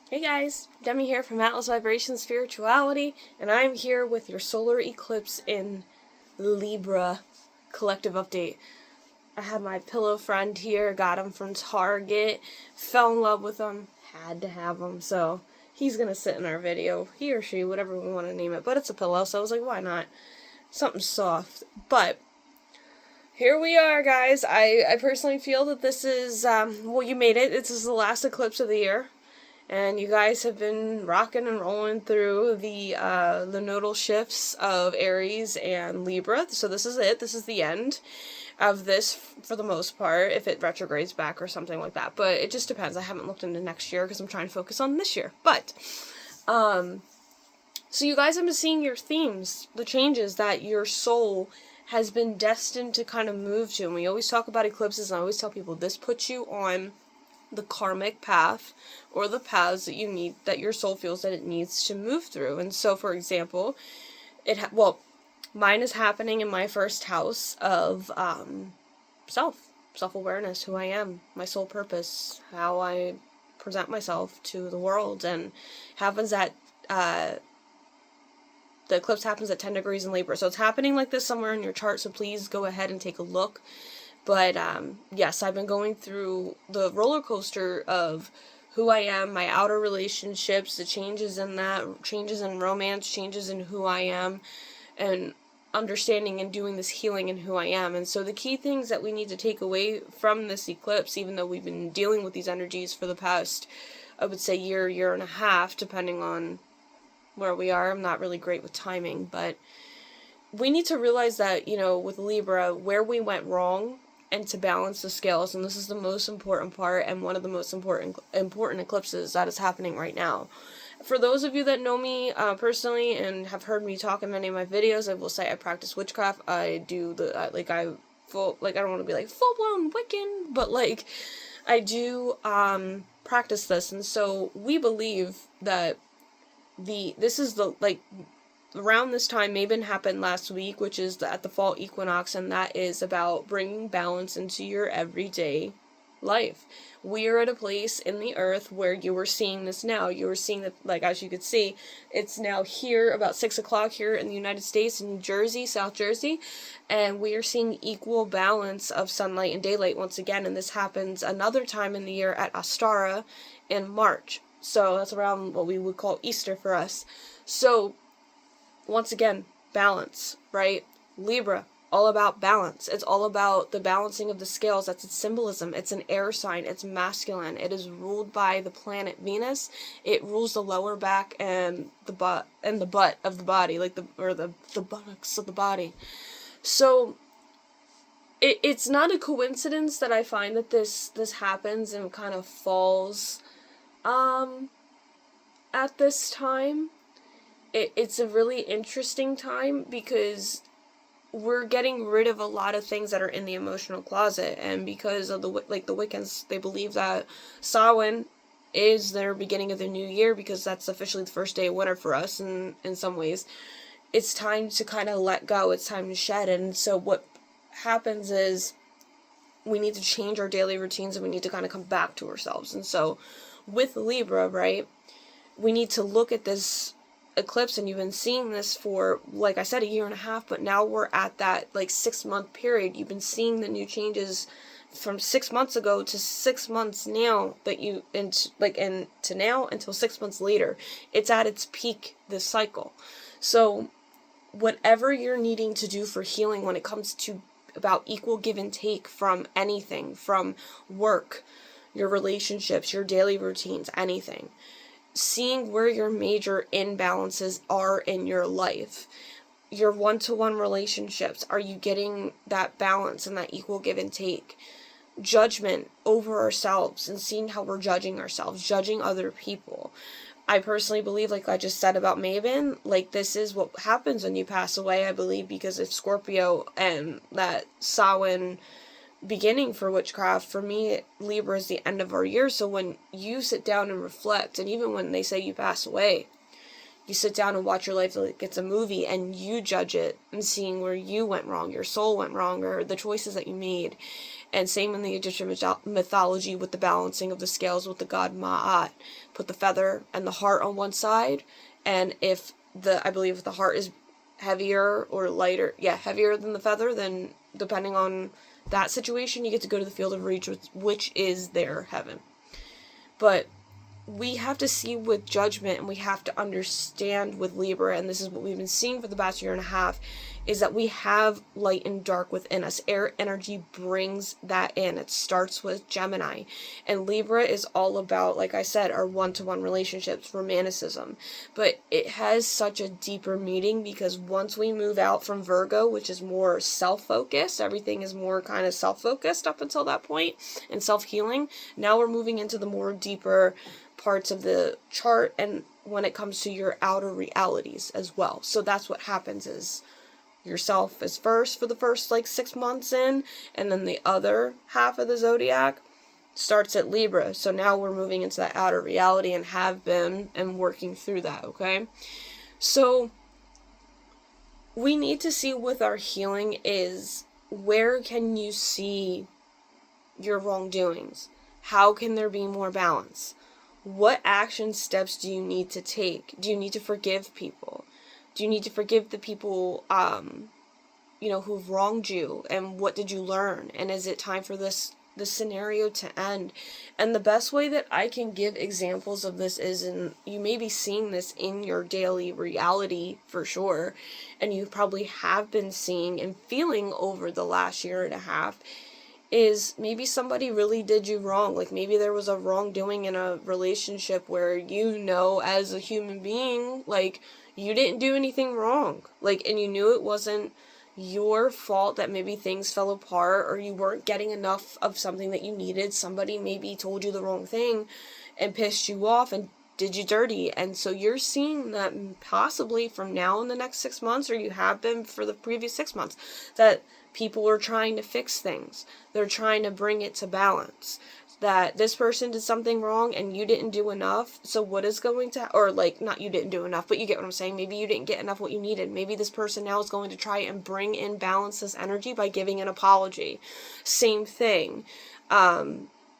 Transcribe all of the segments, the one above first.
Hey guys, Demi here from Atlas Vibration Spirituality, and I'm here with your solar eclipse in Libra collective update. I had my pillow friend here, got him from Target, fell in love with him, had to have him, so he's gonna sit in our video, he or she, whatever we want to name it, but it's a pillow, so I was like, why not? Something soft. But here we are, guys. I personally feel that this is, well, you made it. This is the last eclipse of the year. And you guys have been rocking and rolling through the nodal shifts of Aries and Libra. So this is it. This is the end of this for the most part, if it retrogrades back or something like that. But it just depends. I haven't looked into next year because I'm trying to focus on this year. But, so you guys have been seeing your themes, the changes that your soul has been destined to kind of move to. And we always talk about eclipses, and I always tell people this puts you on the karmic path or the paths that you need, that your soul feels that it needs to move through. And so, for example, mine is happening in my first house of self-awareness, who I am, my soul purpose, how I present myself to the world. And happens at the eclipse happens at 10 degrees in Libra, so it's happening like this somewhere in your chart, so please go ahead and take a look. But, yes, I've been going through the roller coaster of who I am, my outer relationships, the changes in that, changes in romance, changes in who I am, and understanding and doing this healing in who I am. And so the key things that we need to take away from this eclipse, even though we've been dealing with these energies for the past, I would say year and a half, depending on where we are. I'm not really great with timing, but we need to realize that, with Libra, where we went wrong, and to balance the scales. And this is the most important part, and one of the most important eclipses that is happening right now. For those of you that know me personally and have heard me talk in many of my videos, I will say I practice witchcraft. I do I don't want to be like full-blown Wiccan, but I do practice this. And so we believe that around this time, Mabon happened last week, which is at the fall equinox, and that is about bringing balance into your everyday life. We are at a place in the earth where you are seeing this now. You are seeing that, as you could see, it's now here about 6 o'clock here in the United States, in New Jersey, South Jersey, and we are seeing equal balance of sunlight and daylight once again, and this happens another time in the year at Ostara in March. So that's around what we would call Easter for us. So once again, balance, right? Libra, all about balance. It's all about the balancing of the scales. That's its symbolism. It's an air sign. It's masculine. It is ruled by the planet Venus. It rules the lower back and the butt of the body, the buttocks of the body. So it's not a coincidence that I find that this happens and kind of falls at this time. It's a really interesting time because we're getting rid of a lot of things that are in the emotional closet, and because of the Wiccans, they believe that Samhain is their beginning of the new year, because that's officially the first day of winter for us, and in some ways it's time to kind of let go, it's time to shed. And so what happens is we need to change our daily routines, and we need to kind of come back to ourselves. And so with Libra, right, we need to look at this eclipse, and you've been seeing this for, like I said, a year and a half, but now we're at that 6-month period. You've been seeing the new changes from 6 months ago to 6 months now, to now until 6 months later. It's at its peak, this cycle. So whatever you're needing to do for healing when it comes to about equal give and take from anything, from work, your relationships, your daily routines, anything, seeing where your major imbalances are in your life, your one-to-one relationships, are you getting that balance and that equal give and take? Judgment over ourselves and seeing how we're judging ourselves, judging other people. I personally believe, like I just said about Mabon, this is what happens when you pass away, I believe, because of Scorpio and that Samhain beginning for witchcraft. For me, Libra is the end of our year. So when you sit down and reflect, and even when they say you pass away, you sit down and watch your life like it's a movie, and you judge it and seeing where you went wrong, your soul went wrong, or the choices that you made. And same in the Egyptian mythology with the balancing of the scales with the god Ma'at. Put the feather and the heart on one side, and if I believe if the heart is heavier or lighter, heavier than the feather, then depending on that situation, you get to go to the field of reach, which is their heaven. But we have to see with judgment, and we have to understand with Libra, and this is what we've been seeing for the past year and a half, is that we have light and dark within us. Air energy brings that in. It starts with Gemini. And Libra is all about, like I said, our one-to-one relationships, romanticism. But it has such a deeper meaning, because once we move out from Virgo, which is more self-focused, everything is more kind of self-focused up until that point, and self-healing, now we're moving into the more deeper parts of the chart, and when it comes to your outer realities as well. So that's what happens is yourself is first for the first 6 months in, and then the other half of the zodiac starts at Libra. So now we're moving into that outer reality, and have been, and working through that, okay? So we need to see with our healing is, where can you see your wrongdoings? How can there be more balance? What action steps do you need to take? Do you need to forgive people? Do you need to forgive the people, who've wronged you? And what did you learn? And is it time for this scenario to end? And the best way that I can give examples of this is, and you may be seeing this in your daily reality for sure, and you probably have been seeing and feeling over the last year and a half, is maybe somebody really did you wrong. Like maybe there was a wrongdoing in a relationship where, as a human being, you didn't do anything wrong. And you knew it wasn't your fault that maybe things fell apart, or you weren't getting enough of something that you needed. Somebody maybe told you the wrong thing and pissed you off and did you dirty. And so you're seeing that possibly from now in the next 6 months, or you have been for the previous 6 months, that people are trying to fix things. They're trying to bring it to balance. That this person did something wrong and you didn't do enough. So what is going to, or not you didn't do enough, but you get what I'm saying. Maybe you didn't get enough what you needed. Maybe this person now is going to try and bring in balance this energy by giving an apology. Same thing.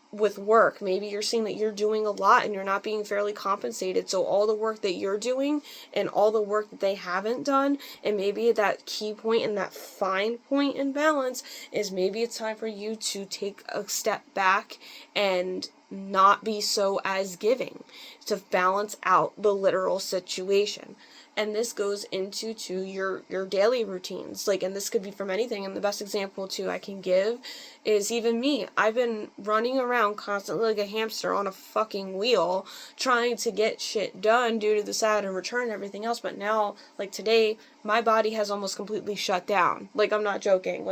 With work, maybe you're seeing that you're doing a lot and you're not being fairly compensated. So all the work that you're doing and all the work that they haven't done, and maybe that key point and that fine point in balance is maybe it's time for you to take a step back and not be so as giving, to balance out the literal situation. And this goes into your daily routines. And this could be from anything. And the best example too I can give is even me. I've been running around constantly like a hamster on a fucking wheel, trying to get shit done due to the Saturn return and everything else. But now, today, my body has almost completely shut down. I'm not joking.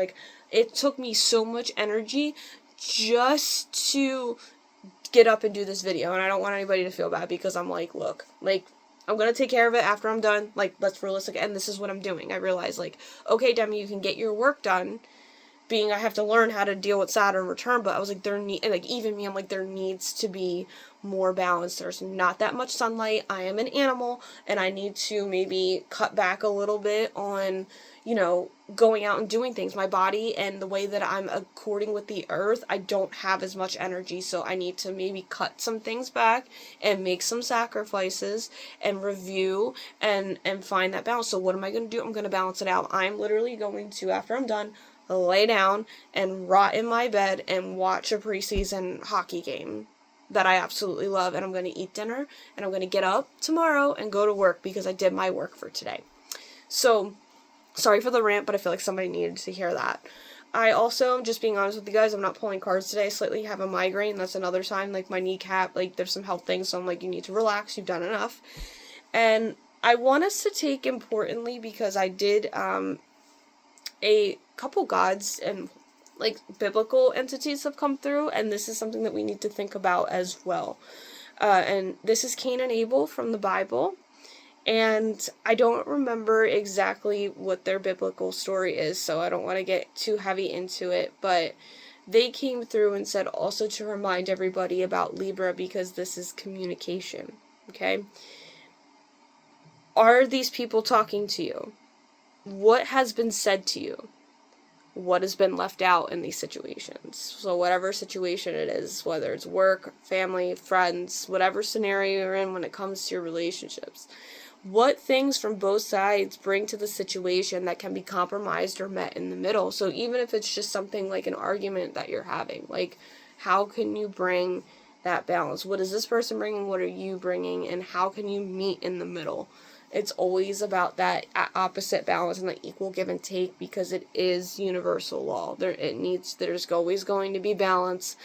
It took me so much energy just to get up and do this video. And I don't want anybody to feel bad, because I'm look, I'm going to take care of it after I'm done. Let's realistic. And this is what I'm doing. I realize, okay, Demi, you can get your work done. Being I have to learn how to deal with Saturn return. But I was even me, I'm there needs to be more balance. There's not that much sunlight. I am an animal. And I need to maybe cut back a little bit on, going out and doing things. My body and the way that I'm according with the earth, I don't have as much energy, so I need to maybe cut some things back and make some sacrifices and review and find that balance. So what am I going to do? I'm going to balance it out. I'm literally going to, after I'm done, lay down and rot in my bed and watch a preseason hockey game that I absolutely love, and I'm going to eat dinner, and I'm going to get up tomorrow and go to work because I did my work for today. So sorry for the rant, but I feel like somebody needed to hear that. I also, just being honest with you guys, I'm not pulling cards today. I slightly have a migraine. That's another sign. My kneecap, there's some health things. So I'm you need to relax. You've done enough. And I want us to take, importantly, because I did a couple gods and biblical entities have come through. And this is something that we need to think about as well. And this is Cain and Abel from the Bible. And I don't remember exactly what their biblical story is, so I don't want to get too heavy into it, but they came through and said also to remind everybody about Libra, because this is communication, okay? Are these people talking to you? What has been said to you? what has been left out in these situations. So whatever situation it is, whether it's work, family, friends, whatever scenario you're in when it comes to your relationships, what things from both sides bring to the situation that can be compromised or met in the middle. So even if it's just something like an argument that you're having, like, how can you bring that balance? What is this person bringing? What are you bringing? And how can you meet in the middle? It's always about that opposite balance and the equal give and take, because it is universal law. There's always going to be balance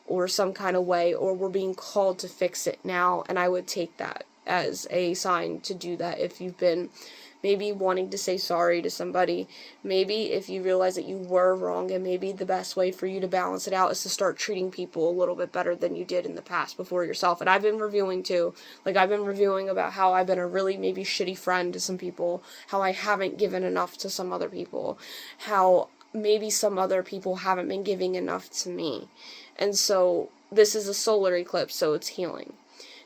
or some kind of way, or we're being called to fix it now. And I would take that as a sign to do that. If you've been maybe wanting to say sorry to somebody, maybe if you realize that you were wrong, and maybe the best way for you to balance it out is to start treating people a little bit better than you did in the past before yourself. And I've been reviewing too. Like, I've been reviewing about how I've been a really maybe shitty friend to some people, how I haven't given enough to some other people, how maybe some other people haven't been giving enough to me. And so this is a solar eclipse, so it's healing.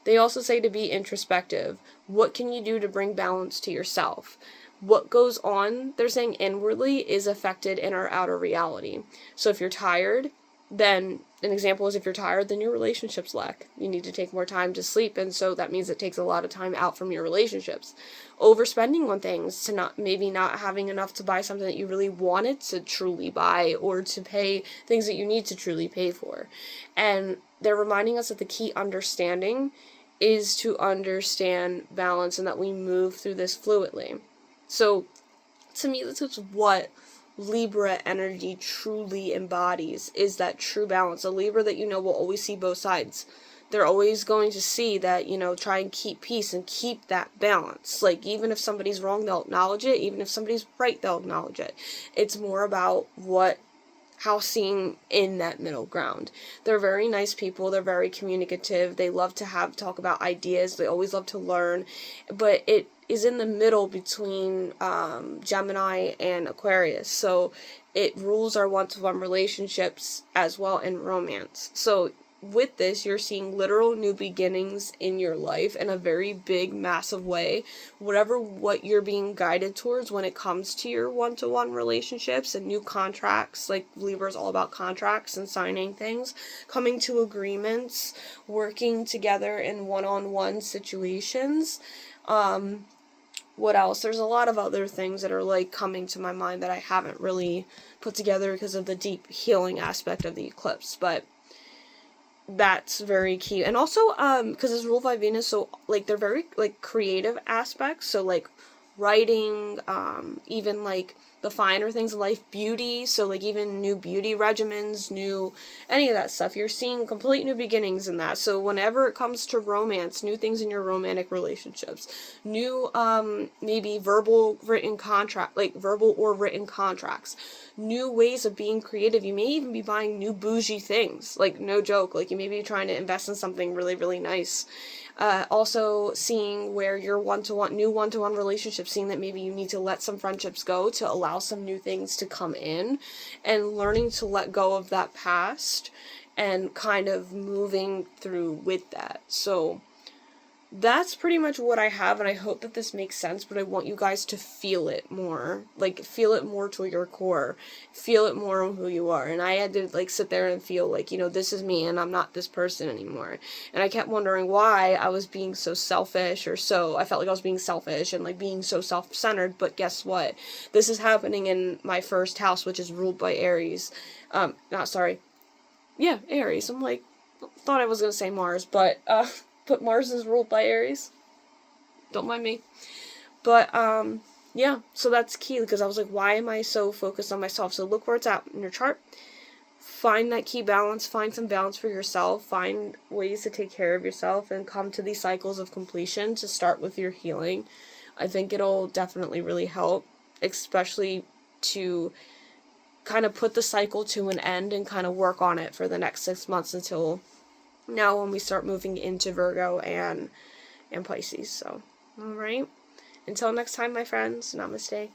They also say to be introspective. What can you do to bring balance to yourself? What goes on, they're saying, inwardly is affected in our outer reality. So if you're tired, then an example is if you're tired, then your relationships lack. You need to take more time to sleep, and so that means it takes a lot of time out from your relationships. Overspending on things, to not having enough to buy something that you really wanted to truly buy, or to pay things that you need to truly pay for. And they're reminding us that the key understanding is to understand balance, and that we move through this fluidly. So, to me, this is what Libra energy truly embodies, is that true balance. A Libra that will always see both sides. They're always going to see that, try and keep peace and keep that balance. Like, even if somebody's wrong, they'll acknowledge it. Even if somebody's right, they'll acknowledge it. It's more about how seeing in that middle ground. They're very nice people. They're very communicative. They love to talk about ideas. They always love to learn. But it is in the middle between Gemini and Aquarius. So it rules our one-to-one relationships as well in romance. So with this, you're seeing literal new beginnings in your life in a very big, massive way. What you're being guided towards when it comes to your one-to-one relationships and new contracts, like Libra is all about contracts and signing things, coming to agreements, working together in one-on-one situations. What else? There's a lot of other things that are like coming to my mind that I haven't really put together because of the deep healing aspect of the eclipse, but that's very key. And also, because it's ruled by Venus, so, like, they're very, like, creative aspects, so, like, writing, even, like, the finer things in life, beauty, so, like, even new beauty regimens, any of that stuff, you're seeing complete new beginnings in that. So whenever it comes to romance, new things in your romantic relationships, new, maybe verbal or written contracts, new ways of being creative. You may even be buying new bougie things, like, no joke, like, you may be trying to invest in something really, really nice. Also seeing where your new one-to-one relationships, seeing that maybe you need to let some friendships go to allow some new things to come in, and learning to let go of that past and kind of moving through with that. So that's pretty much what I have, and I hope that this makes sense, but I want you guys to feel it more. Like, feel it more to your core. Feel it more on who you are. And I had to, like, sit there and feel like, this is me, and I'm not this person anymore. And I kept wondering why I was being so selfish, I felt like I was being selfish and, like, being so self-centered, but guess what? This is happening in my first house, which is ruled by Aries. Aries. I'm like, thought I was gonna say Mars, but Mars is ruled by Aries. Don't mind me. But, so that's key, because I was like, why am I so focused on myself? So look where it's at in your chart. Find that key balance. Find some balance for yourself. Find ways to take care of yourself and come to these cycles of completion to start with your healing. I think it'll definitely really help, especially to kind of put the cycle to an end and kind of work on it for the next 6 months until now, when we start moving into Virgo and Pisces. So, alright. Until next time, my friends, namaste.